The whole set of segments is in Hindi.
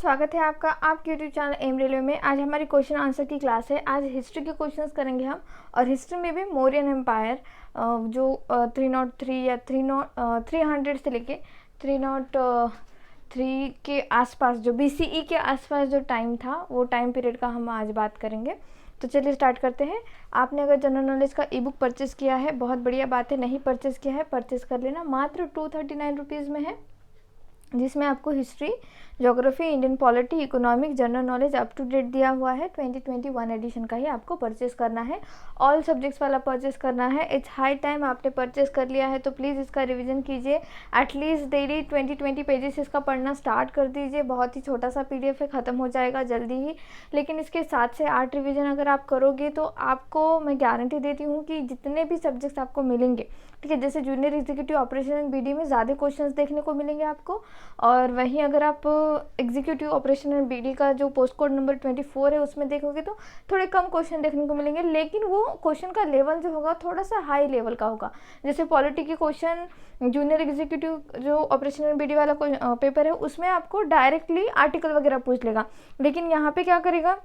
स्वागत है आपका आपके यूट्यूब चैनल एम रेलवे में। आज हमारी क्वेश्चन आंसर की क्लास है। आज हिस्ट्री के क्वेश्चंस करेंगे हम, और हिस्ट्री में भी मौर्यन एम्पायर जो 303 या 300 से लेके 303 के आसपास, जो BCE के आसपास जो टाइम था, वो टाइम पीरियड का हम आज बात करेंगे। तो चलिए स्टार्ट करते हैं। आपने अगर जनरल नॉलेज का ई बुक परचेज़ किया है, बहुत बढ़िया बात है। नहीं परचेज़ किया है, परचेज़ कर लेना। मात्र 239 रुपीज़ में है, जिसमें आपको history, geography, Indian polity, economic, general knowledge up to date दिया हुआ है। 2021 एडिशन का ही आपको परचेस करना है। ऑल सब्जेक्ट्स वाला परचेस करना है। It's high time. आपने परचेस कर लिया है तो प्लीज़ इसका रिवीजन कीजिए। एटलीस्ट डेली 20 पेजेस इसका पढ़ना स्टार्ट कर दीजिए। बहुत ही छोटा सा PDF है, ख़त्म हो जाएगा जल्दी ही। लेकिन इसके 7 से 8 रिवीजन अगर आप करोगे तो आपको मैं गारंटी देती हूँ कि जितने भी सब्जेक्ट्स आपको मिलेंगे, ठीक है, जैसे junior executive operation and BD में ज़्यादा क्वेश्चंस देखने को मिलेंगे आपको, और वहीं अगर आप एग्जीक्यूटिव ऑपरेशन एंड BD का जो पोस्ट कोड नंबर 24 है उसमें देखोगे तो थोड़े कम क्वेश्चन देखने को मिलेंगे। लेकिन वो क्वेश्चन का लेवल जो होगा थोड़ा सा हाई लेवल का होगा। जैसे पॉलिटी के क्वेश्चन, जूनियर एग्जीक्यूटिव जो ऑपरेशन एंड BD वाला पेपर है, उसमें आपको डायरेक्टली आर्टिकल वगैरह पूछ लेगा। लेकिन यहाँ पे क्या करेगा,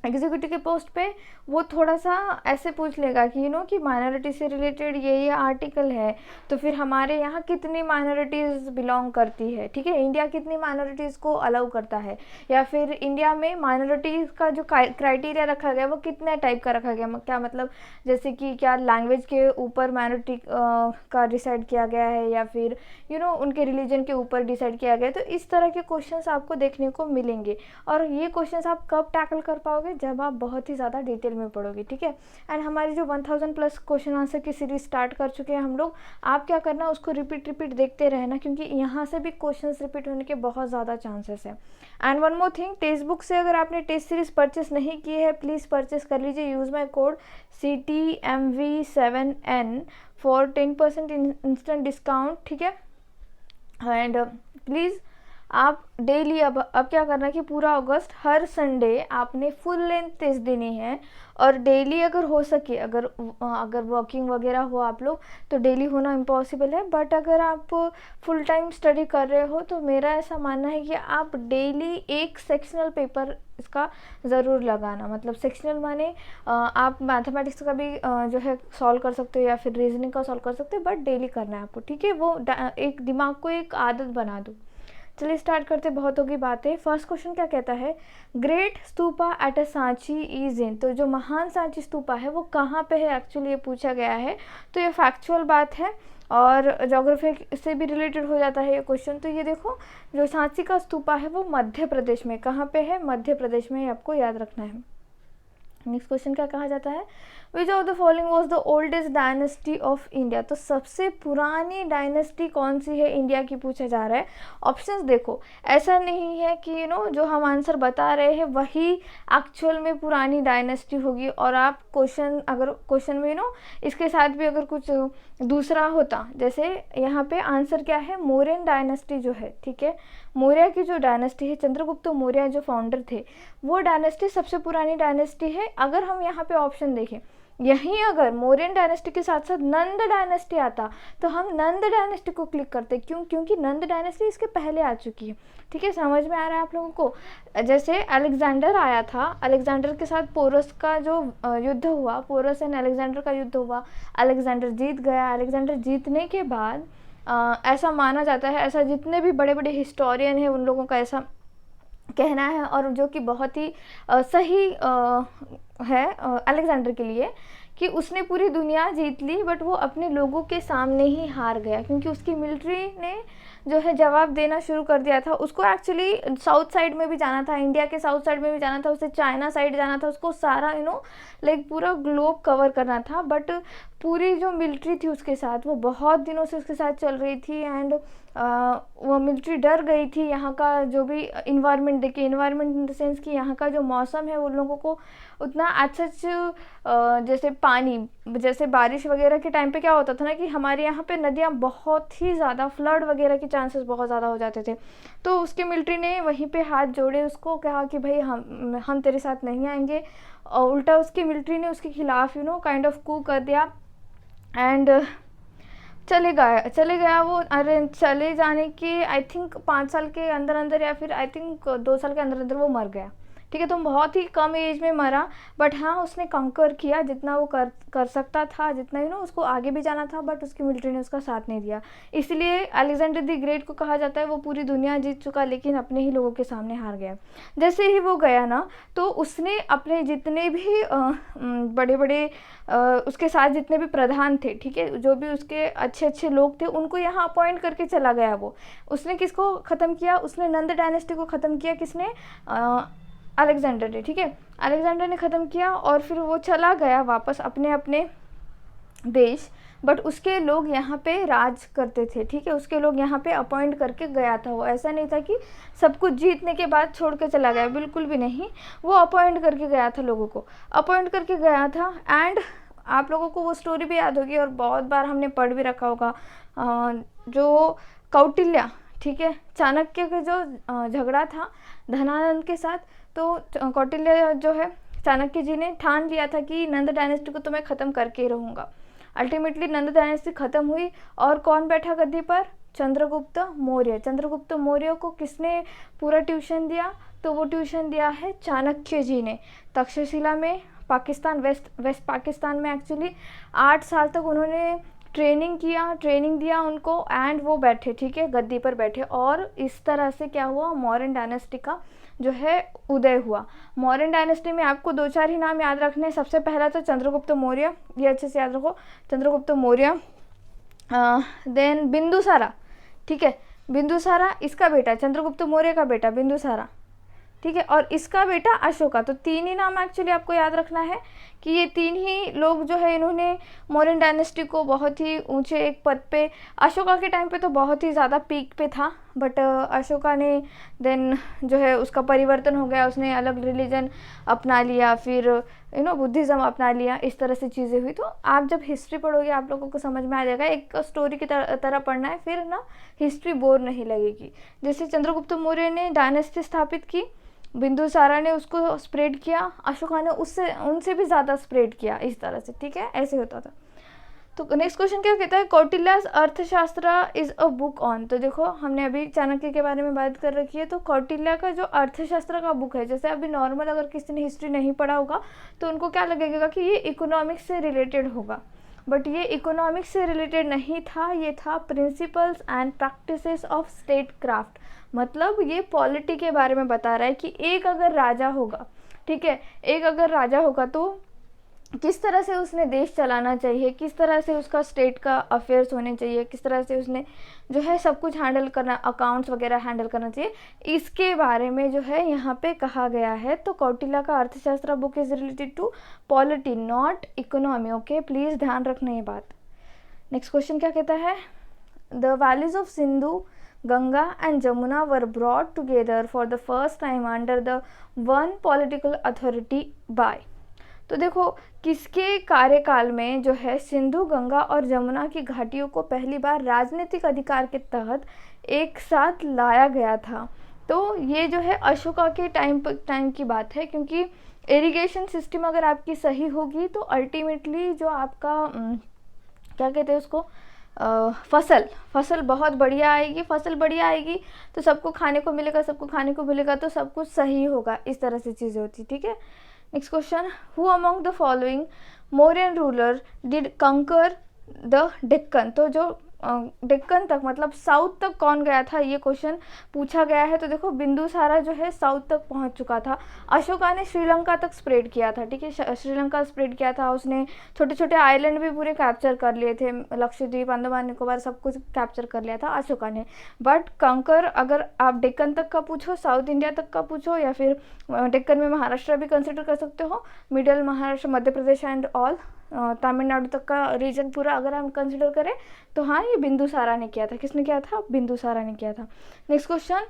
एग्जीक्यूटिव के पोस्ट पे वो थोड़ा सा ऐसे पूछ लेगा कि कि माइनॉरिटी से रिलेटेड ये आर्टिकल है, तो फिर हमारे यहाँ कितनी माइनॉरिटीज़ बिलोंग करती है, ठीक है, इंडिया कितनी माइनॉरिटीज़ को अलाउ करता है, या फिर इंडिया में माइनॉरिटीज़ का जो क्राइटेरिया रखा गया वो कितने टाइप का रखा गया। क्या मतलब, जैसे कि क्या लैंग्वेज के ऊपर माइनॉरिटी का डिसाइड किया गया है, या फिर उनके रिलीजन के ऊपर डिसाइड किया गया है। तो इस तरह के क्वेश्चंस आपको देखने को मिलेंगे, और ये क्वेश्चंस आप कब टैकल कर पाओगे, जब आप बहुत ही ज़्यादा डिटेल में पढ़ोगे, ठीक है। एंड हमारी जो 1000+ क्वेश्चन आंसर की सीरीज स्टार्ट कर चुके हैं हम लोग। आप क्या करना, उसको रिपीट देखते रहना, क्योंकि यहाँ से भी क्वेश्चंस रिपीट होने के बहुत ज़्यादा चांसेस है। And one more thing, text book से अगर आपने टेस्ट सीरीज परचेस नहीं की है, प्लीज़ परचेस कर लीजिए। Use my code CTMV7N for 10% instant discount, ठीक है। एंड प्लीज़ आप डेली अब क्या करना है कि पूरा अगस्त हर संडे आपने फुल लेंथ टेस्ट देनी है, और डेली अगर हो सके, अगर वर्किंग वगैरह हो आप लोग, तो डेली होना इम्पॉसिबल है। बट अगर आप फुल टाइम स्टडी कर रहे हो तो मेरा ऐसा मानना है कि आप डेली एक सेक्शनल पेपर इसका ज़रूर लगाना। मतलब सेक्शनल माने आप मैथमेटिक्स का भी जो है सॉल्व कर सकते हो, या फिर रीजनिंग का सॉल्व कर सकते हो, बट डेली करना है आपको, ठीक है। वो एक दिमाग को एक आदत बना दो। चलिए स्टार्ट करते, बहुत होगी बातें। फर्स्ट क्वेश्चन क्या कहता है, great stupa at a Sanchi is in. तो जो महान सांची स्तूपा है वो कहाँ पे है, एक्चुअली ये पूछा गया है। तो ये फैक्चुअल बात है, और ज्योग्राफी से भी रिलेटेड हो जाता है ये क्वेश्चन। तो ये देखो, जो सांची का स्तूपा है वो मध्य प्रदेश में, कहाँ पे है, मध्य प्रदेश में, आपको याद रखना है। नेक्स्ट क्वेश्चन क्या कहा जाता है, which of the following was the oldest dynasty of India. तो सबसे पुरानी डायनेस्टी कौन सी है इंडिया की, पूछा जा रहा है। ऑप्शंस देखो, ऐसा नहीं है कि जो हम आंसर बता रहे हैं वही एक्चुअल में पुरानी डायनेस्टी होगी, और आप क्वेश्चन में इसके साथ भी अगर कुछ दूसरा होता, जैसे यहाँ पे आंसर क्या है, मौर्यन डायनेस्टी जो है, ठीक है, मौर्य की जो डायनेस्टी है, चंद्रगुप्त मौर्य जो फाउंडर थे, वो डायनेस्टी सबसे पुरानी डायनेस्टी है। अगर हम यहाँ पे ऑप्शन देखें, यहीं अगर मौर्यन डायनेस्टी के साथ साथ नंद डायनेस्टी आता तो हम नंद डायनेस्टी को क्लिक करते। क्योंकि नंद डायनेस्टी इसके पहले आ चुकी है, ठीक है। समझ में आ रहा है आप लोगों को। जैसे अलेक्जेंडर आया था, अलेक्जेंडर के साथ पोरस का जो युद्ध हुआ, पोरस एंड अलेक्जेंडर का युद्ध हुआ, अलेक्जेंडर जीत गया। अलेक्जेंडर जीतने के बाद ऐसा माना जाता है, ऐसा जितने भी बड़े बड़े हिस्टोरियन हैं उन लोगों का ऐसा कहना है, और जो कि बहुत ही सही है अलेक्जेंडर के लिए, कि उसने पूरी दुनिया जीत ली, बट वो अपने लोगों के सामने ही हार गया, क्योंकि उसकी मिलिट्री ने जो है जवाब देना शुरू कर दिया था। उसको एक्चुअली साउथ साइड में भी जाना था, इंडिया के साउथ साइड में भी जाना था, उसे चाइना साइड जाना था, उसको सारा लाइक पूरा ग्लोब कवर करना था। बट पूरी जो मिलिट्री थी उसके साथ, वो बहुत दिनों से उसके साथ चल रही थी, एंड वो मिलिट्री डर गई थी। यहाँ का जो भी इन्वायरमेंट देखिए, इन्वायरमेंट इन द सेंस कि यहाँ का जो मौसम है, उन लोगों को उतना अच्छा जैसे पानी, जैसे बारिश वगैरह के टाइम पे क्या होता था ना, कि हमारे यहाँ पे नदियाँ बहुत ही ज़्यादा फ्लड वगैरह के चांसेस बहुत ज़्यादा हो जाते थे। तो उसकी मिलिट्री ने वहीं पे हाथ जोड़े, उसको कहा कि भाई हम तेरे साथ नहीं आएंगे, और उल्टा उसकी मिलिट्री ने उसके खिलाफ काइंड ऑफ कू कर दिया। एंड चले गया वो। अरे चले जाने के आई थिंक 5 साल के अंदर अंदर या फिर आई थिंक 2 साल के अंदर अंदर वो मर गया, ठीक है। तो बहुत ही कम एज में मरा, बट हाँ उसने कंकर किया जितना वो कर सकता था, जितना उसको आगे भी जाना था, बट उसकी मिलिट्री ने उसका साथ नहीं दिया। इसलिए अलेक्जेंडर द ग्रेट को कहा जाता है वो पूरी दुनिया जीत चुका लेकिन अपने ही लोगों के सामने हार गया। जैसे ही वो गया ना, तो उसने अपने जितने भी बड़े बड़े उसके साथ जितने भी प्रधान थे, ठीक है, जो भी उसके अच्छे अच्छे लोग थे, उनको यहाँ अपॉइंट करके चला गया वो। उसने किसको ख़त्म किया? उसने नंद डायनेस्टी को ख़त्म किया। किसने? अलेक्जेंडर ने, ठीक है। अलेक्जेंडर ने ख़त्म किया और फिर वो चला गया वापस अपने अपने देश, बट उसके लोग यहाँ पे राज करते थे, ठीक है। उसके लोग यहाँ पे अपॉइंट करके गया था वो। ऐसा नहीं था कि सब कुछ जीतने के बाद छोड़ के चला गया, बिल्कुल भी नहीं। वो अपॉइंट करके गया था, लोगों को अपॉइंट करके गया था। एंड आप लोगों को वो स्टोरी भी याद होगी और बहुत बार हमने पढ़ भी रखा होगा, जो कौटिल्य, ठीक है, चाणक्य का जो झगड़ा था धनानंद के साथ, तो कौटिल्य जो है चाणक्य जी ने ठान लिया था कि नंद डायनेस्टी को तो मैं ख़त्म करके ही रहूँगा। अल्टीमेटली नंद डायनेस्टी ख़त्म हुई और कौन बैठा गद्दी पर? चंद्रगुप्त मौर्य। चंद्रगुप्त मौर्य को किसने पूरा ट्यूशन दिया? तो वो ट्यूशन दिया है चाणक्य जी ने। तक्षशिला में, पाकिस्तान, वेस्ट पाकिस्तान में एक्चुअली 8 साल तक उन्होंने ट्रेनिंग दिया उनको, एंड वो बैठे, ठीक है, गद्दी पर बैठे। और इस तरह से क्या हुआ? मौर्यन डायनेस्टी का जो है उदय हुआ। मौर्यन डायनेस्टी में आपको 2-4 ही नाम याद रखने हैं। सबसे पहला तो चंद्रगुप्त मौर्य, ये अच्छे से याद रखो, चंद्रगुप्त मौर्य। देन बिंदुसारा, ठीक है, बिंदुसारा इसका बेटा, चंद्रगुप्त मौर्य का बेटा बिंदुसारा, ठीक है, और इसका बेटा अशोका। तो 3 ही नाम एक्चुअली आपको याद रखना है कि ये 3 ही लोग जो है इन्होंने मौर्यन डायनेस्टी को बहुत ही ऊंचे एक पद पे, अशोका के टाइम पे तो बहुत ही ज़्यादा पीक पे था, बट अशोका ने देन जो है उसका परिवर्तन हो गया, उसने अलग रिलीजन अपना लिया, फिर बुद्धिज़्म अपना लिया, इस तरह से चीज़ें हुई। तो आप जब हिस्ट्री पढ़ोगे आप लोगों को समझ में आ जाएगा, एक स्टोरी की तरह पढ़ना है, फिर ना हिस्ट्री बोर नहीं लगेगी। जैसे चंद्रगुप्त मौर्य ने डायनेस्टी स्थापित की, बिंदुसारा ने उसको स्प्रेड किया, अशोका ने उनसे भी ज़्यादा स्प्रेड किया, इस तरह से, ठीक है, ऐसे होता था। तो नेक्स्ट क्वेश्चन क्या कहता है? कौटिल्यास अर्थशास्त्र इज अ बुक ऑन। तो देखो हमने अभी चाणक्य के बारे में बात कर रखी है, तो कौटिल्य का जो अर्थशास्त्र का बुक है, जैसे अभी नॉर्मल अगर किसी ने हिस्ट्री नहीं पढ़ा होगा तो उनको क्या लगेगा कि ये इकोनॉमिक्स से रिलेटेड होगा, बट ये इकोनॉमिक्स से रिलेटेड नहीं था, ये था principles and practices of state craft. मतलब ये पॉलिटी के बारे में बता रहा है कि एक अगर राजा होगा, ठीक है, एक अगर राजा होगा तो किस तरह से उसने देश चलाना चाहिए, किस तरह से उसका स्टेट का अफेयर्स होने चाहिए, किस तरह से उसने जो है सब कुछ हैंडल करना, अकाउंट्स वगैरह हैंडल करना चाहिए, इसके बारे में जो है यहाँ पे कहा गया है। तो कौटिल्य का Arthashastra book is related to polity not economy. Okay, please ध्यान रखना ये बात। नेक्स्ट क्वेश्चन क्या कहता है? The valleys of Sindhu, Ganga and Jamuna were brought together for the first time under the one political authority by. तो देखो किसके कार्यकाल में जो है सिंधु, गंगा और जमुना की घाटियों को पहली बार राजनीतिक अधिकार के तहत एक साथ लाया गया था? तो ये जो है अशोका के टाइम की बात है, क्योंकि इरिगेशन सिस्टम अगर आपकी सही होगी तो अल्टीमेटली जो आपका क्या कहते हैं उसको, फसल बहुत बढ़िया आएगी। फसल बढ़िया आएगी तो सबको खाने को मिलेगा, सबको खाने को मिलेगा तो सब कुछ सही होगा, इस तरह से चीज़ें होती, ठीक है। Next question, who among the following Mauryan ruler did कंकर द डेक्कन। तो जो डेक्कन तक मतलब साउथ तक कौन गया था, ये क्वेश्चन पूछा गया है। तो देखो बिंदुसारा जो है साउथ तक पहुंच चुका था। अशोका ने श्रीलंका तक स्प्रेड किया था, ठीक है, श्रीलंका स्प्रेड किया था उसने, छोटे छोटे आइलैंड भी पूरे कैप्चर कर लिए थे, लक्षद्वीप, अंडमान निकोबार सब कुछ कैप्चर कर लिया था अशोका ने। बट कंकर अगर आप डेक्कन तक का पूछो, साउथ इंडिया तक का पूछो, या फिर डेक्कन में महाराष्ट्र भी कंसिडर कर सकते हो, middle Maharashtra, Madhya Pradesh and all, Tamil Nadu तक का रीजन पूरा अगर हम कंसिडर करें तो हाँ, ये बिंदुसारा ने किया था। किसने किया था? बिंदुसारा ने किया था। Next question,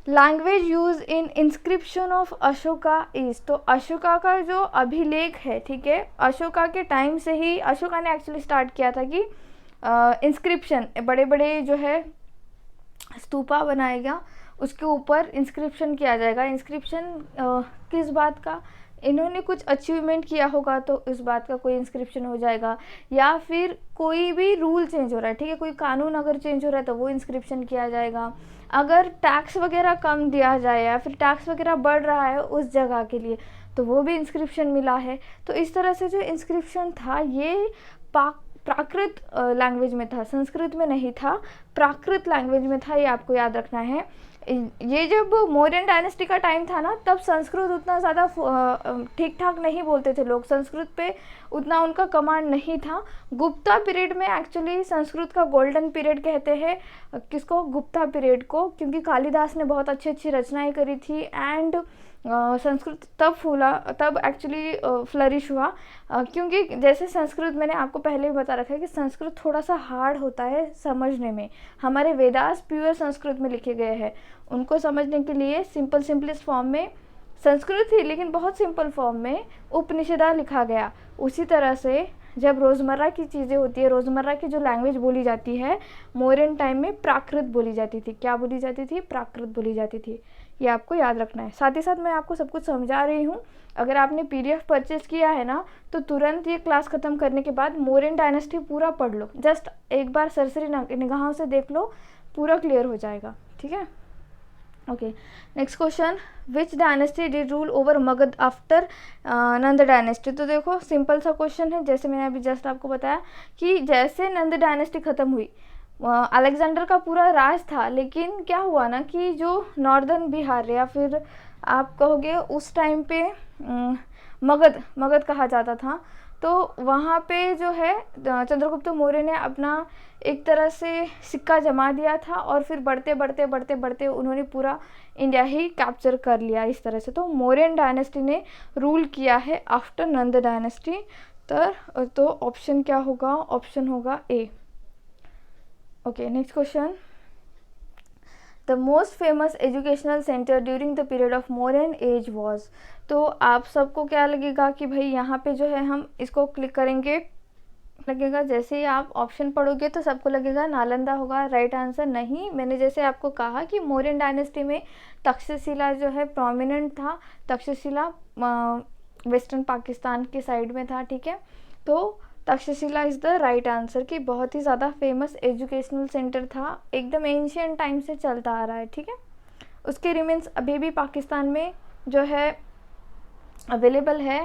language use in inscription of Ashoka is. तो अशोका का जो अभिलेख है, ठीक है, अशोका के टाइम से ही अशोका ने एक्चुअली स्टार्ट किया था कि इंस्क्रिप्शन, बड़े बड़े जो है स्तूपा बनाएगा, उसके ऊपर इंस्क्रिप्शन किया जाएगा। इंस्क्रिप्शन किस बात का? इन्होंने कुछ अचीवमेंट किया होगा तो इस बात का कोई इंस्क्रिप्शन हो जाएगा, या फिर कोई भी रूल चेंज हो रहा है, ठीक है, कोई कानून अगर चेंज हो रहा है तो वो इंस्क्रिप्शन किया जाएगा। अगर टैक्स वगैरह कम दिया जाए या फिर टैक्स वगैरह बढ़ रहा है उस जगह के लिए तो वो भी इंस्क्रिप्शन मिला है। तो इस तरह से जो इंस्क्रिप्शन था ये प्राकृत लैंग्वेज में था, संस्कृत में नहीं था, प्राकृत लैंग्वेज में था, ये आपको याद रखना है। ये जब मौर्यन डायनेस्टी का टाइम था ना, तब संस्कृत उतना ज़्यादा ठीक ठाक नहीं बोलते थे लोग, संस्कृत पे उतना उनका कमांड नहीं था। गुप्ता पीरियड में एक्चुअली संस्कृत का गोल्डन पीरियड कहते हैं किसको, गुप्ता पीरियड को, क्योंकि कालिदास ने बहुत अच्छी अच्छी रचनाएं करी थी एंड संस्कृत तब फूला, तब एक्चुअली फ्लरिश हुआ। क्योंकि जैसे संस्कृत मैंने आपको पहले भी बता रखा है कि संस्कृत थोड़ा सा हार्ड होता है समझने में। हमारे वेदास प्योर संस्कृत में लिखे गए हैं, उनको समझने के लिए सिंपलेस्ट फॉर्म में संस्कृत थी, लेकिन बहुत सिंपल फॉर्म में उपनिषदा लिखा गया। उसी तरह से जब रोज़मर्रा की चीज़ें होती है, रोज़मर्रा की जो लैंग्वेज बोली जाती है, मौर्यन टाइम में प्राकृत बोली जाती थी। क्या बोली जाती थी? प्राकृत बोली जाती थी। ये आपको याद रखना है। साथ ही साथ मैं आपको सब कुछ समझा रही हूँ। अगर आपने PDF परचेज किया है ना, तो तुरंत ये क्लास ख़त्म करने के बाद मौर्यन डायनेस्टी पूरा पढ़ लो, जस्ट एक बार सरसरी निगाहों से देख लो, पूरा क्लियर हो जाएगा, ठीक है। Okay, next question, which dynasty did rule over Magadh after Nanda dynasty. तो देखो सिंपल सा क्वेश्चन है, जैसे मैंने अभी जस्ट आपको बताया कि जैसे नंद डायनेस्टी ख़त्म हुई, अलेक्जेंडर का पूरा राज था, लेकिन क्या हुआ ना कि जो नॉर्दर्न बिहार या फिर आप कहोगे उस टाइम पे मगध कहा जाता था, तो वहाँ पे जो है चंद्रगुप्त मौर्य ने अपना एक तरह से सिक्का जमा दिया था और फिर बढ़ते उन्होंने पूरा इंडिया ही कैप्चर कर लिया इस तरह से। तो मौर्यन डायनेस्टी ने रूल किया है आफ्टर नंद डायनेस्टी। तो ऑप्शन क्या होगा? ऑप्शन होगा A. Okay, next question, the most famous educational centre during the period of Mauryan age was. तो आप सबको क्या लगेगा कि भाई यहाँ पे जो है हम इसको क्लिक करेंगे, लगेगा जैसे ही आप ऑप्शन पढ़ोगे तो सबको लगेगा नालंदा होगा राइट आंसर। नहीं, मैंने जैसे आपको कहा कि मौर्यन डायनेस्टी में तक्षशिला जो है प्रोमिनेंट था। तक्षशिला वेस्टर्न पाकिस्तान के साइड में था, ठीक है। तो Takshashila is the right answer कि बहुत ही ज़्यादा फेमस एजुकेशनल सेंटर था, एकदम एंशियंट टाइम से चलता आ रहा है, ठीक है। उसके रिमेन्स अभी भी पाकिस्तान में जो है अवेलेबल है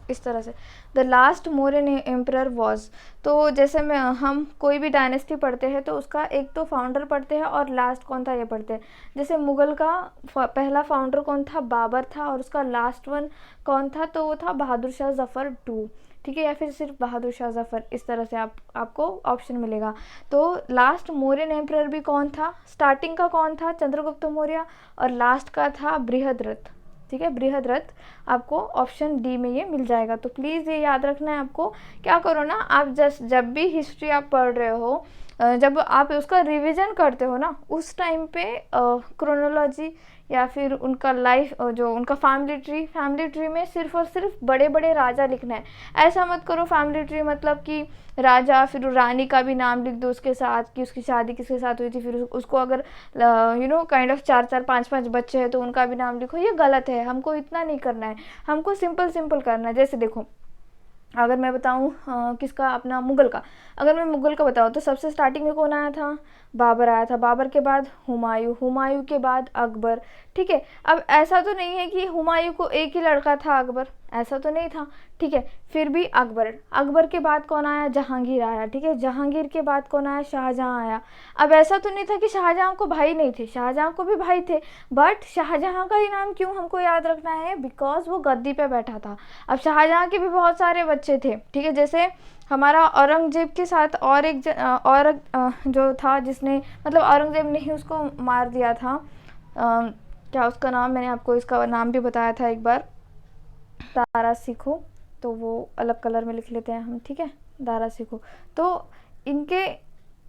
इस तरह से। The last Mauryan emperor was, तो जैसे हम कोई भी डायनेस्टी पढ़ते हैं तो उसका एक तो फाउंडर पढ़ते हैं और लास्ट कौन था ये पढ़ते हैं। जैसे मुग़ल का पहला फाउंडर कौन था? बाबर था, और उसका लास्ट वन कौन था? तो वो था बहादुर शाह ज़फ़र II, ठीक है, या फिर सिर्फ बहादुर शाह ज़फ़र, इस तरह से आपको ऑप्शन मिलेगा। तो लास्ट मौर्यन एम्परर भी कौन था? स्टार्टिंग का कौन था? चंद्रगुप्त मौर्य, और लास्ट का था बृहद्रथ, ठीक है, बृहद्रथ। आपको ऑप्शन डी में ये मिल जाएगा। तो प्लीज़ ये याद रखना है आपको। क्या करो ना, आप जब भी हिस्ट्री आप पढ़ रहे हो, जब आप उसका रिवीजन करते हो ना, उस टाइम पे क्रोनोलॉजी या फिर उनका लाइफ जो उनका फैमिली ट्री में सिर्फ और सिर्फ बड़े बड़े राजा लिखना है। ऐसा मत करो फैमिली ट्री मतलब कि राजा फिर रानी का भी नाम लिख दो उसके साथ, कि उसकी शादी किसके साथ हुई थी, फिर उसको अगर काइंड ऑफ 4-4 5-5 बच्चे हैं तो उनका भी नाम लिखो। ये गलत है, हमको इतना नहीं करना है, हमको सिंपल करना है। जैसे देखो, अगर मैं बताऊं किसका, अपना मुग़ल का, अगर मैं मुग़ल का बताऊं तो सबसे स्टार्टिंग में कौन आया था? बाबर आया था। बाबर के बाद हुमायूं के बाद अकबर, ठीक है। अब ऐसा तो नहीं है कि हुमायूं को एक ही लड़का था अकबर, ऐसा तो नहीं था, ठीक है। फिर भी अकबर के बाद कौन आया? जहांगीर आया, ठीक है। जहांगीर के बाद कौन आया? शाहजहां आया। अब ऐसा तो नहीं था कि शाहजहां को भाई नहीं थे, शाहजहां को भी भाई थे, बट शाहजहां का ही नाम क्यों हमको याद रखना है? बिकॉज वो गद्दी पे बैठा था। अब शाहजहां के भी बहुत सारे बच्चे थे, ठीक है। जैसे हमारा औरंगजेब के साथ और एक जो था, जिसने मतलब औरंगजेब ने ही उसको मार दिया था, क्या उसका नाम, मैंने आपको इसका नाम भी बताया था एक बार, दारा सिखो। तो वो अलग कलर में लिख लेते हैं हम, ठीक है, दारा सिखो। तो इनके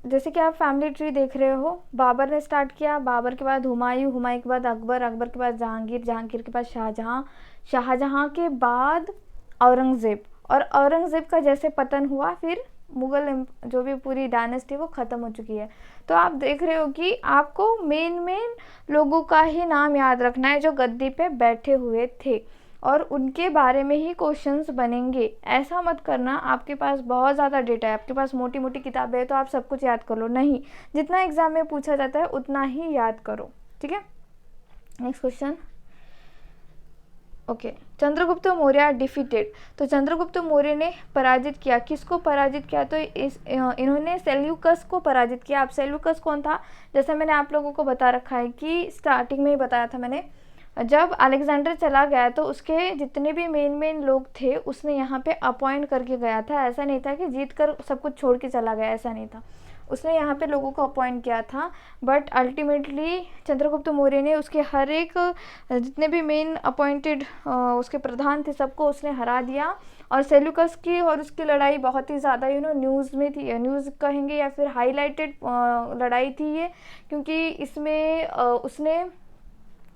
जैसे कि आप फैमिली ट्री देख रहे हो, बाबर ने स्टार्ट किया, बाबर के बाद हुमायूं के बाद अकबर के बाद जहांगीर के बाद शाहजहां के बाद औरंगज़ेब, और औरंगज़ेब का जैसे पतन हुआ फिर मुग़ल जो भी पूरी डायनेस्टी वो ख़त्म हो चुकी है। तो आप देख रहे हो कि आपको मेन लोगों का ही नाम याद रखना है जो गद्दी पे बैठे हुए थे। और उनके बारे में ही क्वेश्चंस बनेंगे। ऐसा मत करना आपके पास बहुत ज़्यादा डेटा है, आपके पास मोटी मोटी किताबें है तो आप सब कुछ याद कर लो, नहीं, जितना एग्ज़ाम में पूछा जाता है उतना ही याद करो, ठीक है। Next question, okay, Chandragupta Maurya defeated, तो चंद्रगुप्त मौर्य ने पराजित किया, किसको पराजित किया, तो इन्होंने सेल्यूकस को पराजित किया। अब सेल्यूकस कौन था, जैसे मैंने आप लोगों को बता रखा है कि स्टार्टिंग में ही बताया था मैंने, जब अलेक्जेंडर चला गया तो उसके जितने भी मेन लोग थे उसने यहाँ पे अपॉइंट करके गया था, ऐसा नहीं था कि जीत कर सब कुछ छोड़ के चला गया, ऐसा नहीं था, उसने यहाँ पे लोगों को अपॉइंट किया था। बट अल्टीमेटली चंद्रगुप्त मौर्य ने उसके हर एक जितने भी मेन अपॉइंटेड उसके प्रधान थे सबको उसने हरा दिया। और सेल्यूकस की और उसकी लड़ाई बहुत ही ज़्यादा न्यूज़ में थी, न्यूज़ कहेंगे या फिर हाईलाइटेड लड़ाई थी ये, क्योंकि इसमें उसने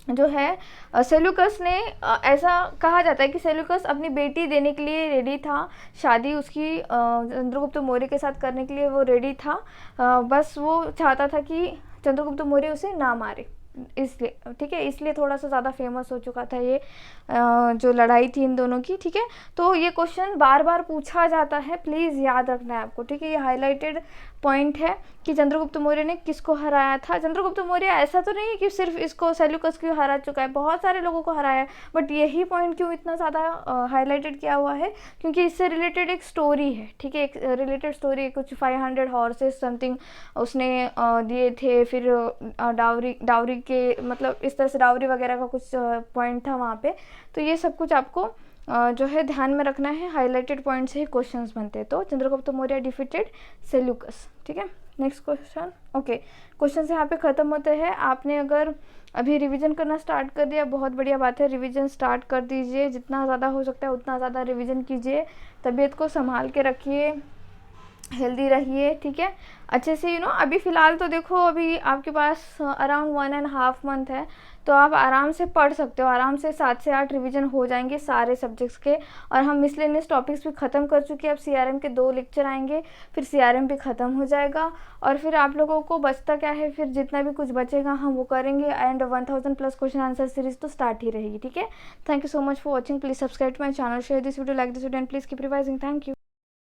जो है सेल्यूकस ने ऐसा कहा जाता है कि सेल्यूकस अपनी बेटी देने के लिए रेडी था, शादी उसकी चंद्रगुप्त मौर्य के साथ करने के लिए वो रेडी था, बस वो चाहता था कि चंद्रगुप्त मौर्य उसे ना मारे, इसलिए, ठीक है, इसलिए थोड़ा सा ज़्यादा फेमस हो चुका था ये जो लड़ाई थी इन दोनों की, ठीक है। तो ये क्वेश्चन बार बार पूछा जाता है, प्लीज़ याद रखना है आपको, ठीक है। ये हाईलाइटेड पॉइंट है कि चंद्रगुप्त मौर्य ने किसको हराया था। चंद्रगुप्त मौर्य ऐसा तो नहीं है कि सिर्फ इसको सेल्यूकस को हरा चुका है, बहुत सारे लोगों को हराया है, बट यही पॉइंट क्यों इतना ज़्यादा हाईलाइटेड किया हुआ है, क्योंकि इससे रिलेटेड एक स्टोरी है, ठीक है, एक रिलेटेड स्टोरी, कुछ 500 हॉर्सेस समथिंग उसने दिए थे, फिर डावरी के मतलब इस तरह से डावरी वगैरह का कुछ पॉइंट था वहाँ पे। तो ये सब कुछ आपको जो है ध्यान में रखना है, हाईलाइटेड पॉइंट से ही क्वेश्चंस बनते हैं। तो चंद्रगुप्त मौर्य डिफीटेड सेल्यूकस, ठीक है। नेक्स्ट क्वेश्चन, ओके, क्वेश्चन यहाँ पे ख़त्म होते हैं। आपने अगर अभी रिवीजन करना स्टार्ट कर दिया, बहुत बढ़िया बात है, रिवीजन स्टार्ट कर दीजिए, जितना ज़्यादा हो सकता है उतना ज़्यादा रिवीजन कीजिए, तबीयत को संभाल के रखिए, हेल्दी रहिए, ठीक है, अच्छे से अभी फ़िलहाल तो देखो अभी आपके पास अराउंड 1.5 मंथ है, तो आप आराम से पढ़ सकते हो, आराम से 7 से 8 रिवीजन हो जाएंगे सारे सब्जेक्ट्स के। और हम मिसलेनियस टॉपिक्स भी ख़त्म कर चुके हैं, अब सीआरएम के 2 लेक्चर आएंगे, फिर सीआरएम भी ख़त्म हो जाएगा, और फिर आप लोगों को बचता क्या है, फिर जितना भी कुछ बचेगा हम वो करेंगे, एंड 1000+ क्वेश्चन आंसर सीरीज तो स्टार्ट ही रहेगी, ठीक है। Thank you so much for watching, please subscribe to my channel, share this video, like this video, and please keep revising. Thank you.